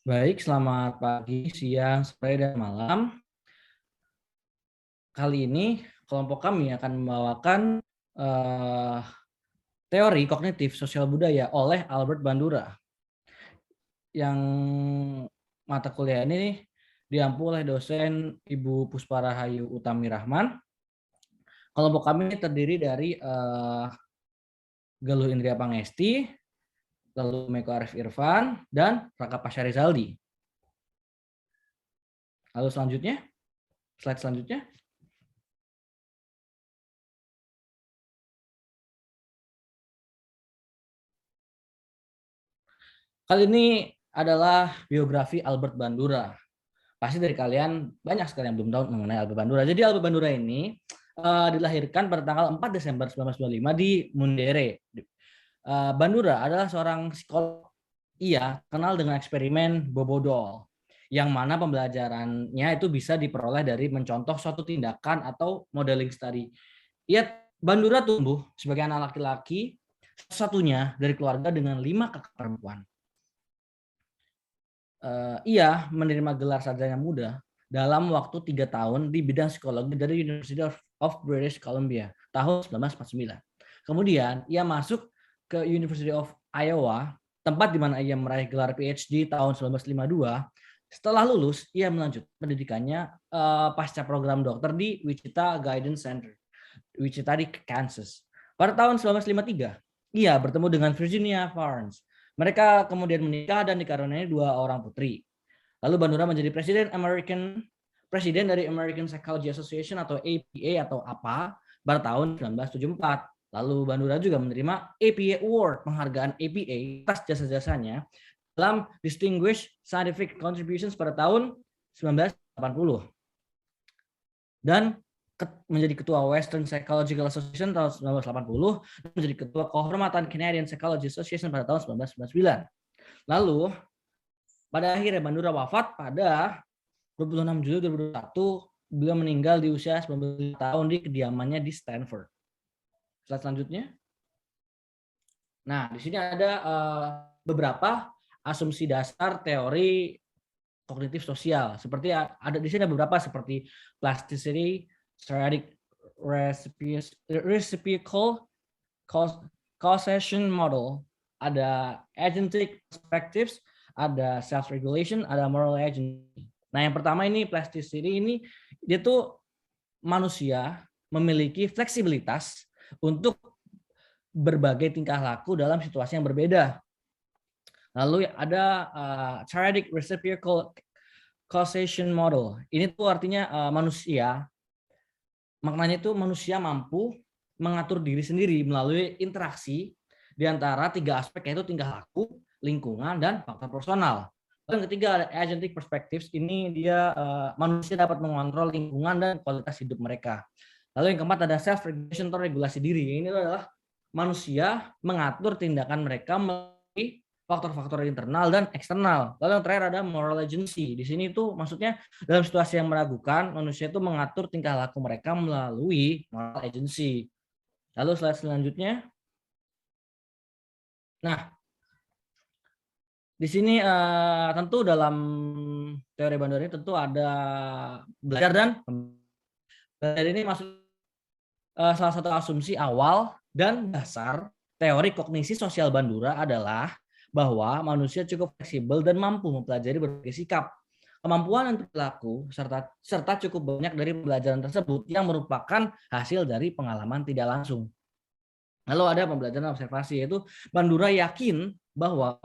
Baik, selamat pagi, siang, sore, dan malam. Kali ini kelompok kami akan membawakan eh, teori kognitif sosial budaya oleh Albert Bandura. Yang mata kuliah ini diampu oleh dosen Ibu Puspa Rahayu Utami Rahman. Kelompok kami terdiri dari Galuh Indria Pangesti, lalu Meko Arif Irfan, dan Raka Pasha Rizaldi. Lalu selanjutnya, slide selanjutnya. Kali ini adalah biografi Albert Bandura. Pasti dari kalian banyak sekali yang belum tahu mengenai Albert Bandura. Jadi Albert Bandura ini dilahirkan pada tanggal 4 Desember 1925 di Mundere. Bandura adalah seorang psikolog. Ia kenal dengan eksperimen Bobodol, yang mana pembelajarannya itu bisa diperoleh dari mencontoh suatu tindakan atau modeling study. Bandura tumbuh sebagai anak laki-laki satu-satunya dari keluarga dengan 5 kakak perempuan. Ia menerima gelar sarjana muda dalam waktu 3 tahun di bidang psikologi dari University of British Columbia tahun 1949. Kemudian ia masuk ke University of Iowa, tempat di mana ia meraih gelar PhD tahun 1952. Setelah lulus, ia melanjutkan pendidikannya pasca program dokter di Wichita Guidance Center, Wichita di Kansas. Pada tahun 1953, ia bertemu dengan Virginia Farnes. Mereka kemudian menikah dan dikaruniai 2 orang putri. Lalu Bandura menjadi presiden dari American Psychology Association atau APA atau APA pada tahun 1974. Lalu Bandura juga menerima APA Award, penghargaan APA atas jasa-jasanya dalam Distinguished Scientific Contributions pada tahun 1980. Dan menjadi ketua Western Psychological Association tahun 1980 dan menjadi ketua kehormatan Canadian Psychology Association pada tahun 1999. Lalu pada akhirnya Bandura wafat pada 26 Juli 2021. Beliau meninggal di usia 90 tahun di kediamannya di Stanford. Slide selanjutnya. Nah, di sini ada beberapa asumsi dasar teori kognitif sosial. Seperti ada di sini beberapa seperti plasticity, sporadic reciprocal causation model, ada agentic perspectives, ada self regulation, ada moral agency. Nah, yang pertama ini plasticity ini dia tuh manusia memiliki fleksibilitas untuk berbagai tingkah laku dalam situasi yang berbeda. Lalu ada sporadic reciprocal causation model. Ini tuh artinya manusia, maknanya itu manusia mampu mengatur diri sendiri melalui interaksi di antara 3 aspek, yaitu tingkah laku, lingkungan, dan faktor personal. Yang ketiga ada agentic perspectives. Ini dia manusia dapat mengontrol lingkungan dan kualitas hidup mereka. Lalu yang keempat ada self regulation atau regulasi diri. Ini adalah manusia mengatur tindakan mereka melalui faktor-faktor internal dan eksternal. Lalu yang terakhir ada moral agency. Di sini tuh maksudnya dalam situasi yang meragukan, manusia itu mengatur tingkah laku mereka melalui moral agency. Lalu slide selanjutnya. Nah, di sini tentu dalam teori Bandura ini tentu ada belajar dan belajar ini masuk salah satu asumsi awal dan dasar teori kognisi sosial Bandura adalah bahwa manusia cukup fleksibel dan mampu mempelajari berbagai sikap, kemampuan untuk berlaku, serta cukup banyak dari pembelajaran tersebut yang merupakan hasil dari pengalaman tidak langsung. Lalu ada pembelajaran observasi, yaitu Bandura yakin bahwa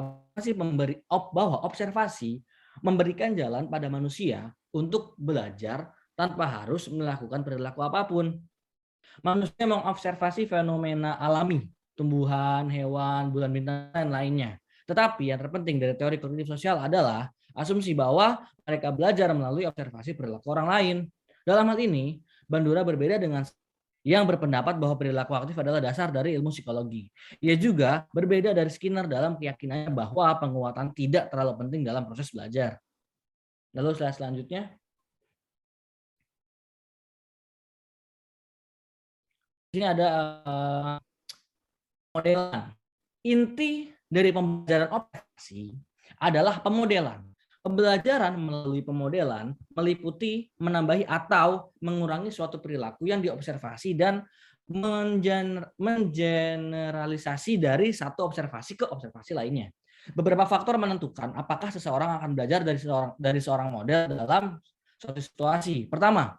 observasi memberikan jalan pada manusia untuk belajar tanpa harus melakukan perilaku apapun. Manusia mengobservasi fenomena alami, tumbuhan, hewan, bulan bintang, dan lainnya. Tetapi yang terpenting dari teori kognitif sosial adalah asumsi bahwa mereka belajar melalui observasi perilaku orang lain. Dalam hal ini, Bandura berbeda dengan yang berpendapat bahwa perilaku aktif adalah dasar dari ilmu psikologi. Ia juga berbeda dari Skinner dalam keyakinannya bahwa penguatan tidak terlalu penting dalam proses belajar. Lalu slide selanjutnya. Di sini ada modelan. Inti dari pembelajaran observasi adalah pemodelan. Pembelajaran melalui pemodelan meliputi menambahi atau mengurangi suatu perilaku yang diobservasi dan mengeneralisasi dari satu observasi ke observasi lainnya. Beberapa faktor menentukan apakah seseorang akan belajar dari seorang model dalam suatu situasi. Pertama,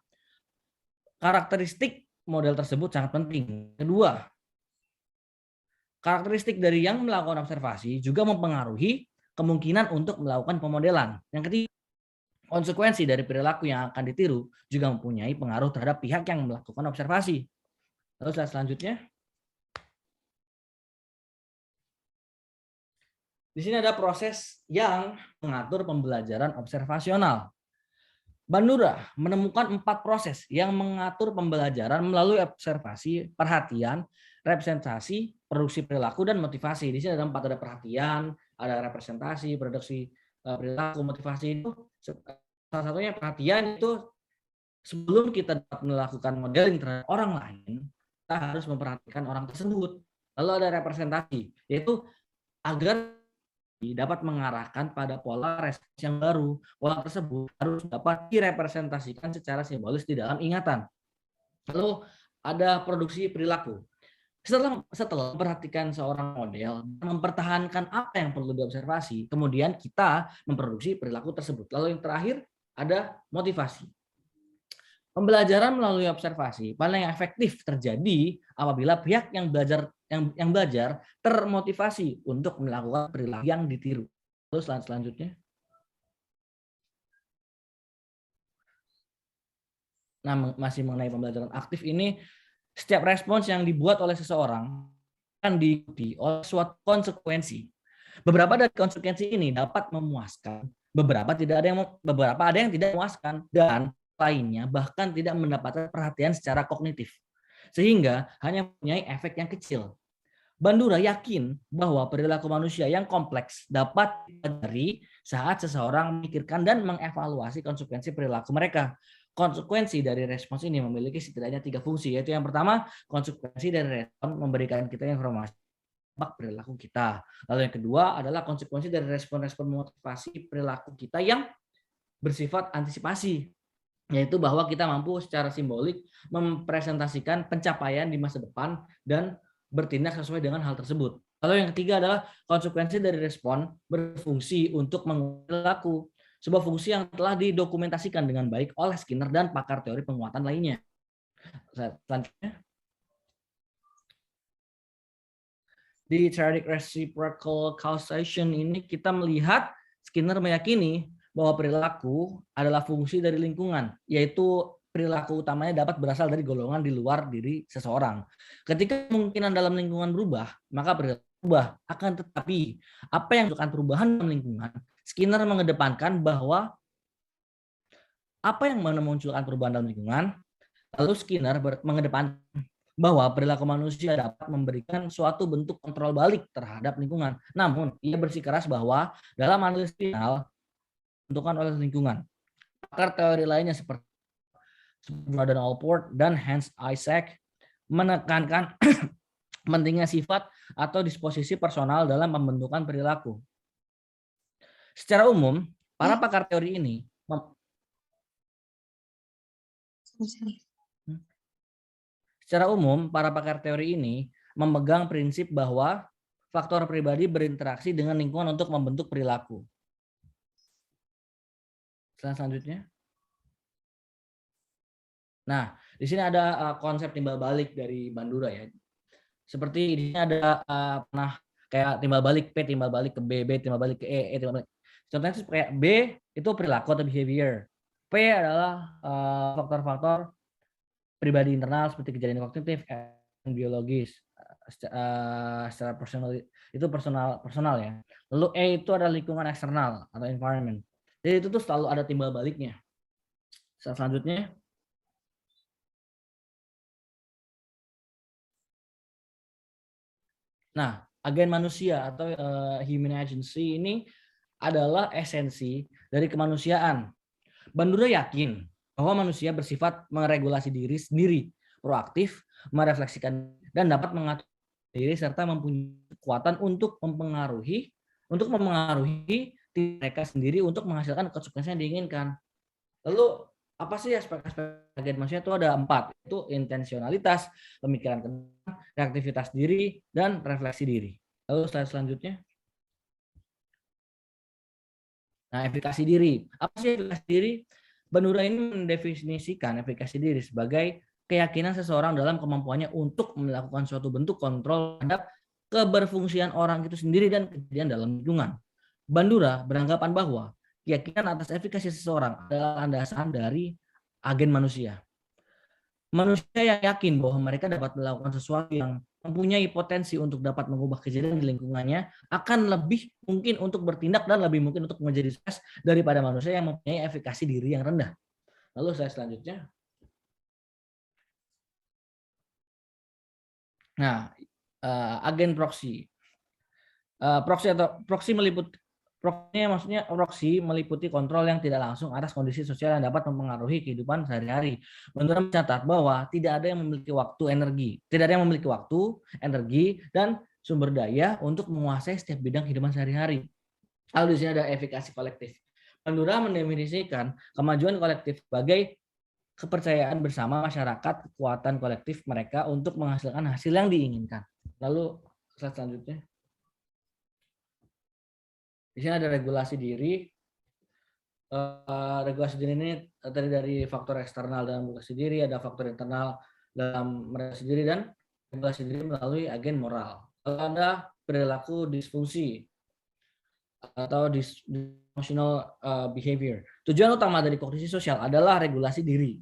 karakteristik model tersebut sangat penting. Kedua, karakteristik dari yang melakukan observasi juga mempengaruhi kemungkinan untuk melakukan pemodelan. Yang ketiga, konsekuensi dari perilaku yang akan ditiru juga mempunyai pengaruh terhadap pihak yang melakukan observasi. Lalu slide selanjutnya. Di sini ada proses yang mengatur pembelajaran observasional. Bandura menemukan 4 proses yang mengatur pembelajaran melalui observasi, perhatian, representasi, produksi perilaku, dan motivasi. Di sini ada 4, ada perhatian, ada representasi, produksi perilaku, motivasi. Itu salah satunya perhatian. Itu sebelum kita dapat melakukan modeling terhadap orang lain, kita harus memperhatikan orang tersebut. Lalu ada representasi, yaitu agar dapat mengarahkan pada pola respons yang baru. Pola tersebut harus dapat direpresentasikan secara simbolis di dalam ingatan. Lalu ada produksi perilaku. Setelah memperhatikan seorang model, mempertahankan apa yang perlu diobservasi, kemudian kita memproduksi perilaku tersebut. Lalu yang terakhir ada motivasi. Pembelajaran melalui observasi paling efektif terjadi apabila pihak yang belajar termotivasi untuk melakukan perilaku yang ditiru. Terus selanjutnya. Nah, masih mengenai pembelajaran aktif ini, setiap respons yang dibuat oleh seseorang akan diikuti oleh suatu konsekuensi. Beberapa dari konsekuensi ini dapat memuaskan, beberapa ada yang tidak memuaskan, dan lainnya bahkan tidak mendapatkan perhatian secara kognitif, sehingga hanya mempunyai efek yang kecil. Bandura yakin bahwa perilaku manusia yang kompleks dapat dipelajari saat seseorang memikirkan dan mengevaluasi konsekuensi perilaku mereka. Konsekuensi dari respons ini memiliki setidaknya 3 fungsi, yaitu yang pertama, konsekuensi dari respons memberikan kita informasi perilaku kita. Lalu yang kedua adalah konsekuensi dari respon-respon motivasi perilaku kita yang bersifat antisipasi, yaitu bahwa kita mampu secara simbolik mempresentasikan pencapaian di masa depan dan bertindak sesuai dengan hal tersebut. Lalu yang ketiga adalah konsekuensi dari respon berfungsi untuk mengubah perilaku, sebuah fungsi yang telah didokumentasikan dengan baik oleh Skinner dan pakar teori penguatan lainnya. Selanjutnya. Di theoretic reciprocal causation ini kita melihat Skinner meyakini bahwa perilaku adalah fungsi dari lingkungan, yaitu perilaku utamanya dapat berasal dari golongan di luar diri seseorang. Ketika kemungkinan dalam lingkungan berubah, maka perilaku berubah. Akan tetapi, apa yang menunjukkan perubahan dalam lingkungan, Skinner mengedepankan bahwa apa yang memunculkan perubahan dalam lingkungan, lalu Skinner mengedepankan bahwa perilaku manusia dapat memberikan suatu bentuk kontrol balik terhadap lingkungan. Namun, ia bersikeras bahwa dalam analisis final ditentukan oleh lingkungan. Pakar teori lainnya seperti Jordan Allport dan Hans Isaac menekankan pentingnya sifat atau disposisi personal dalam pembentukan perilaku. Secara umum, para pakar teori ini memegang prinsip bahwa faktor pribadi berinteraksi dengan lingkungan untuk membentuk perilaku. Selanjutnya. Nah, di sini ada konsep timbal balik dari Bandura ya. Seperti di sini ada kayak timbal balik P timbal balik ke B, B timbal balik ke E timbal balik. Contohnya kayak B itu perilaku atau behavior. P adalah faktor-faktor pribadi internal seperti kejadian kognitif, biologis, secara personal itu personal ya. Lalu E itu adalah lingkungan eksternal atau environment. Jadi itu tuh selalu ada timbal baliknya. Selanjutnya. Nah, agen manusia atau human agency ini adalah esensi dari kemanusiaan. Bandura yakin bahwa manusia bersifat meregulasi diri sendiri, proaktif, merefleksikan, dan dapat mengatur diri serta mempunyai kekuatan untuk mempengaruhi mereka sendiri untuk menghasilkan kesuksesan yang diinginkan. Lalu apa sih aspek-aspek agen manusia? Itu ada 4, itu intensionalitas, pemikiran tenang, reaktivitas diri, dan refleksi diri. Lalu slide selanjutnya. Nah, efikasi diri. Apa sih efikasi diri? Bandura ini mendefinisikan efikasi diri sebagai keyakinan seseorang dalam kemampuannya untuk melakukan suatu bentuk kontrol terhadap keberfungsian orang itu sendiri dan kejadian dalam lingkungan. Bandura beranggapan bahwa keyakinan atas efikasi seseorang adalah landasan dari agen manusia. Manusia yang yakin bahwa mereka dapat melakukan sesuatu yang mempunyai potensi untuk dapat mengubah kejadian di lingkungannya akan lebih mungkin untuk bertindak dan lebih mungkin untuk menjadi sukses daripada manusia yang mempunyai efikasi diri yang rendah. Lalu saya selanjutnya. Nah, agen proksi. Proksi meliputi maksudnya proksi meliputi kontrol yang tidak langsung atas kondisi sosial yang dapat mempengaruhi kehidupan sehari-hari. Menurut mencatat bahwa tidak ada yang memiliki waktu, energi, dan sumber daya untuk menguasai setiap bidang kehidupan sehari-hari. Lalu di sini ada efikasi kolektif. Bandura mendefinisikan kemajuan kolektif sebagai kepercayaan bersama masyarakat, kekuatan kolektif mereka untuk menghasilkan hasil yang diinginkan. Lalu slide selanjutnya. Di sini ada regulasi diri. Regulasi diri ini terdiri dari faktor eksternal dalam regulasi diri, ada faktor internal dalam regulasi diri, dan regulasi diri melalui agen moral. Kalau ada perilaku disfungsi atau dysfunctional behavior. Tujuan utama dari kognisi sosial adalah regulasi diri.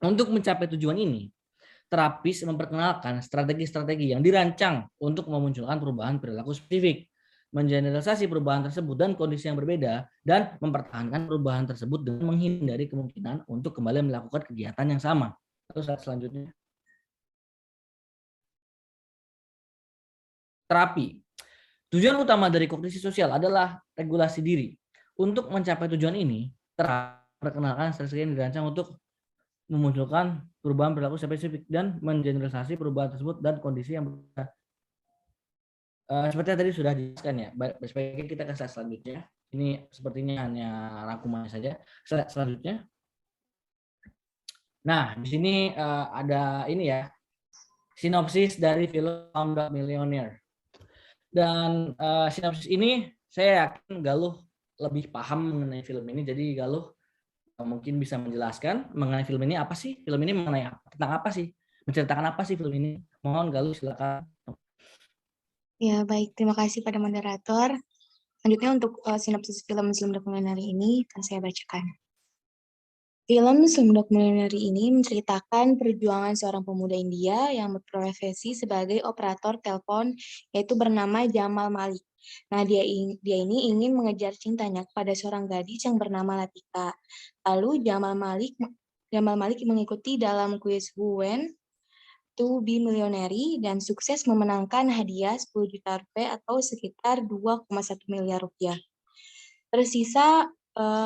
Untuk mencapai tujuan ini, terapis memperkenalkan strategi-strategi yang dirancang untuk memunculkan perubahan perilaku spesifik, mengeneralisasi perubahan tersebut dan kondisi yang berbeda, dan mempertahankan perubahan tersebut dan menghindari kemungkinan untuk kembali melakukan kegiatan yang sama. Terus selanjutnya, terapi. Tujuan utama dari kognisi sosial adalah regulasi diri. Untuk mencapai tujuan ini, perkenalkan strategi yang dirancang untuk memunculkan perubahan perilaku spesifik dan mengeneralisasi perubahan tersebut dan kondisi yang berbeda. Seperti yang tadi sudah dijelaskan ya, sebaiknya kita ke slide selanjutnya. Ini sepertinya hanya rangkuman saja. Slide selanjutnya. Nah, di sini ada ini ya, sinopsis dari film Slumdog Millionaire. Dan sinopsis ini saya yakin Galuh lebih paham mengenai film ini, jadi Galuh mungkin bisa menjelaskan mengenai film ini apa sih? Film ini mengenai tentang apa sih? Menceritakan apa sih film ini? Mohon Galuh silakan. Ya, baik. Terima kasih pada moderator. Selanjutnya untuk sinopsis film Slumdog Millionaire ini akan saya bacakan. Film Slumdog Millionaire ini menceritakan perjuangan seorang pemuda India yang berprofesi sebagai operator telepon, yaitu bernama Jamal Malik. Nah, dia ini ingin mengejar cintanya kepada seorang gadis yang bernama Latika. Lalu Jamal Malik mengikuti dalam kuis Who Went to be Millionaire dan sukses memenangkan hadiah 10 juta rupiah atau sekitar 2,1 miliar rupiah. Tersisa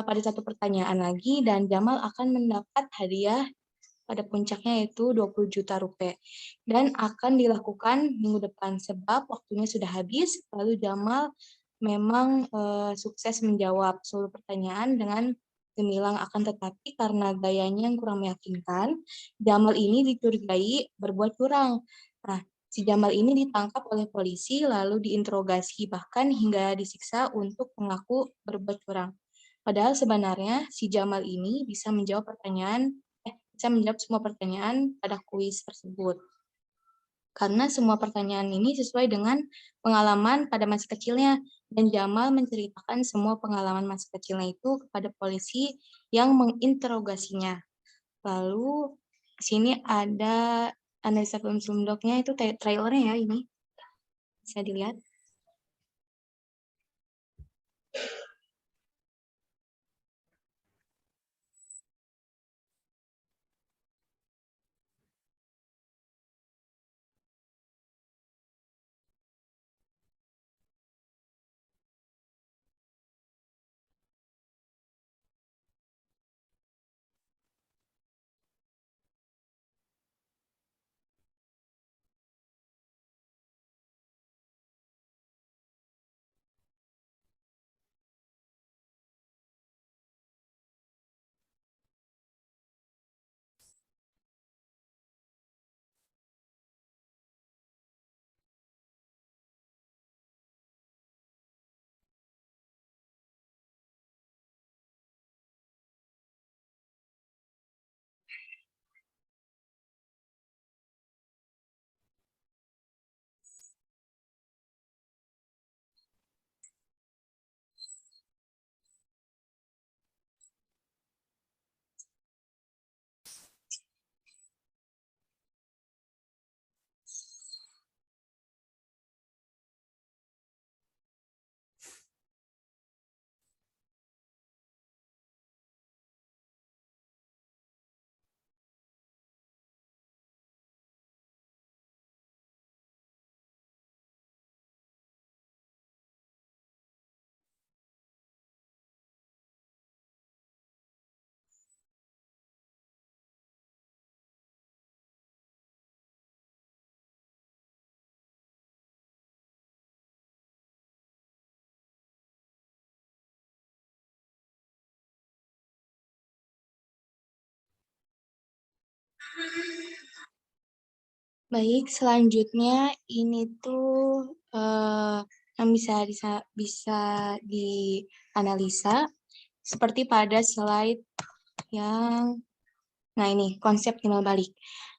pada satu pertanyaan lagi dan Jamal akan mendapat hadiah pada puncaknya yaitu 20 juta rupiah dan akan dilakukan minggu depan sebab waktunya sudah habis. Lalu Jamal memang sukses menjawab seluruh pertanyaan dengan gemilang, akan tetapi karena gayanya yang kurang meyakinkan, Jamal ini dicurigai berbuat curang. Nah, si Jamal ini ditangkap oleh polisi lalu diinterogasi bahkan hingga disiksa untuk mengaku berbuat curang. Padahal sebenarnya si Jamal ini bisa menjawab semua pertanyaan pada kuis tersebut. Karena semua pertanyaan ini sesuai dengan pengalaman pada masa kecilnya, dan Jamal menceritakan semua pengalaman masa kecilnya itu kepada polisi yang menginterogasinya. Lalu sini ada analisa film Slumdog-nya, itu trailernya ya ini. Bisa dilihat. Baik, selanjutnya ini tuh yang bisa dianalisa seperti pada slide yang, nah ini konsep timbal balik.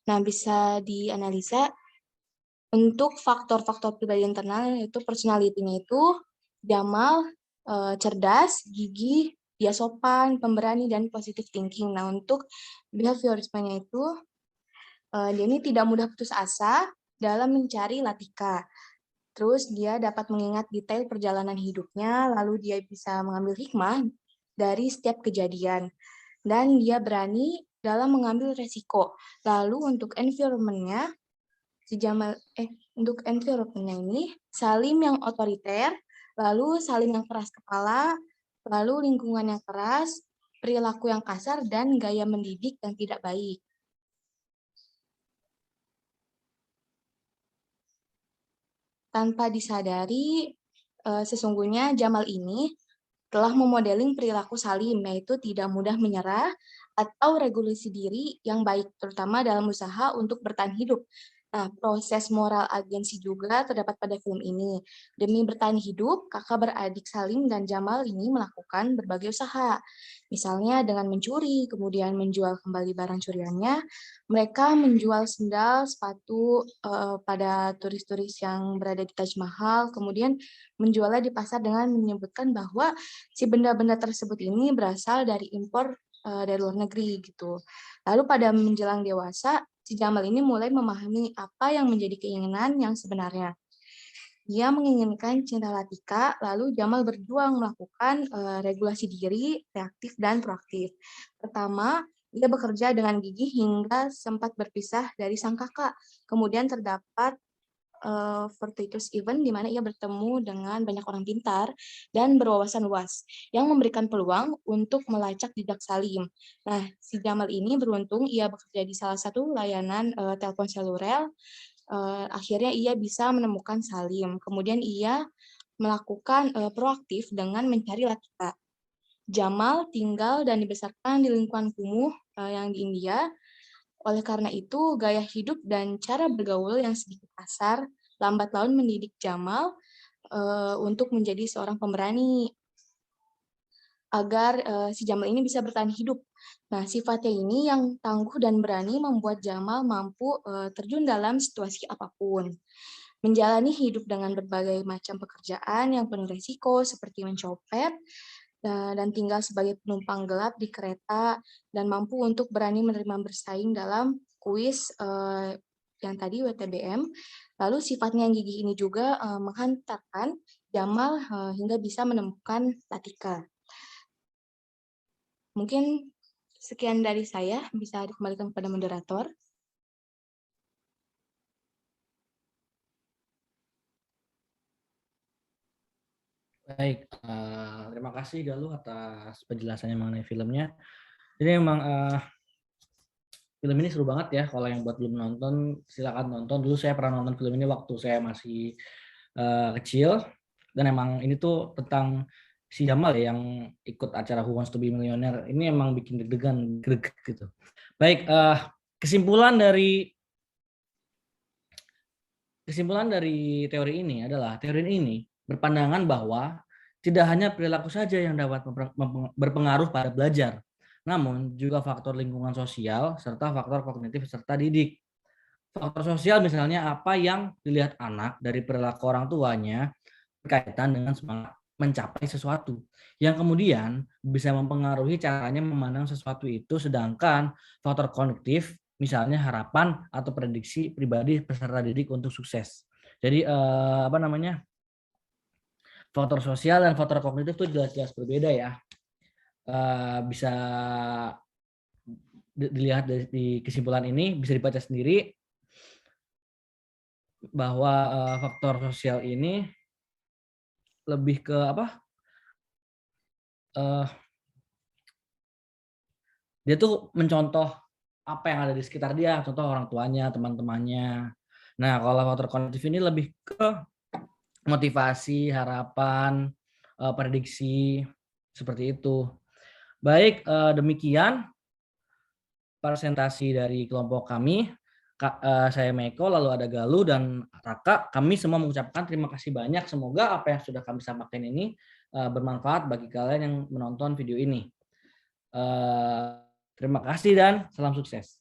Nah, bisa dianalisa untuk faktor-faktor pribadi internal, yaitu personality-nya itu Jamal cerdas, gigih, dia sopan, pemberani, dan positive thinking. Nah, untuk behaviorisme-nya itu dia ini tidak mudah putus asa dalam mencari Latika. Terus dia dapat mengingat detail perjalanan hidupnya, lalu dia bisa mengambil hikmah dari setiap kejadian. Dan dia berani dalam mengambil resiko. Lalu untuk environment-nya, untuk environment-nya ini, Salim yang otoriter, lalu Salim yang keras kepala, lalu lingkungan yang keras, perilaku yang kasar, dan gaya mendidik yang tidak baik. Tanpa disadari, sesungguhnya Jamal ini telah memodeling perilaku Salim, yaitu tidak mudah menyerah atau regulasi diri yang baik, terutama dalam usaha untuk bertahan hidup. Nah, proses moral agensi juga terdapat pada film ini. Demi bertahan hidup, kakak beradik Salim dan Jamal ini melakukan berbagai usaha. Misalnya dengan mencuri, kemudian menjual kembali barang curiannya, mereka menjual sendal, sepatu pada turis-turis yang berada di Taj Mahal, kemudian menjualnya di pasar dengan menyebutkan bahwa si benda-benda tersebut ini berasal dari impor dari luar negeri gitu. Lalu pada menjelang dewasa, si Jamal ini mulai memahami apa yang menjadi keinginan yang sebenarnya. Dia menginginkan cinta Latika, lalu Jamal berjuang melakukan regulasi diri, reaktif dan proaktif. Pertama, dia bekerja dengan gigih hingga sempat berpisah dari sang kakak. Kemudian terdapat fortuitous event di mana ia bertemu dengan banyak orang pintar dan berwawasan luas yang memberikan peluang untuk melacak jejak Salim. Nah, si Jamal ini beruntung ia bekerja di salah satu layanan telepon seluler. Akhirnya ia bisa menemukan Salim. Kemudian ia melakukan proaktif dengan mencari Latika. Jamal tinggal dan dibesarkan di lingkungan kumuh yang di India. Oleh karena itu, gaya hidup dan cara bergaul yang sedikit kasar lambat laun mendidik Jamal untuk menjadi seorang pemberani agar si Jamal ini bisa bertahan hidup. Nah, sifatnya ini yang tangguh dan berani membuat Jamal mampu terjun dalam situasi apapun. Menjalani hidup dengan berbagai macam pekerjaan yang penuh risiko seperti mencopet, dan tinggal sebagai penumpang gelap di kereta, dan mampu untuk berani menerima bersaing dalam kuis yang tadi WTBM. Lalu sifatnya yang gigih ini juga menghantarkan Jamal hingga bisa menemukan Latika. Mungkin sekian dari saya, bisa dikembalikan kepada moderator. Baik, terima kasih Galuh atas penjelasannya mengenai filmnya. Jadi memang film ini seru banget ya. Kalau yang buat belum nonton, silakan nonton. Dulu saya pernah nonton film ini waktu saya masih kecil. Dan emang ini tuh tentang si Jamal ya yang ikut acara Who Wants to Be Millionaire. Ini emang bikin deg-degan, greget gitu. Baik, kesimpulan dari teori ini adalah teori ini berpandangan bahwa tidak hanya perilaku saja yang dapat berpengaruh pada belajar, namun juga faktor lingkungan sosial serta faktor kognitif serta didik. Faktor sosial misalnya apa yang dilihat anak dari perilaku orang tuanya berkaitan dengan semangat mencapai sesuatu yang kemudian bisa mempengaruhi caranya memandang sesuatu itu, sedangkan faktor kognitif misalnya harapan atau prediksi pribadi peserta didik untuk sukses. Jadi faktor sosial dan faktor kognitif itu jelas-jelas berbeda ya. Bisa dilihat di kesimpulan ini, bisa dibaca sendiri bahwa faktor sosial ini lebih ke dia tuh mencontoh apa yang ada di sekitar dia, contoh orang tuanya, teman-temannya. Nah, kalau faktor kognitif ini lebih ke motivasi, harapan, prediksi, seperti itu. Baik, demikian presentasi dari kelompok kami. Saya Meko, lalu ada Galuh dan Raka. Kami semua mengucapkan terima kasih banyak. Semoga apa yang sudah kami sampaikan ini bermanfaat bagi kalian yang menonton video ini. Terima kasih dan salam sukses.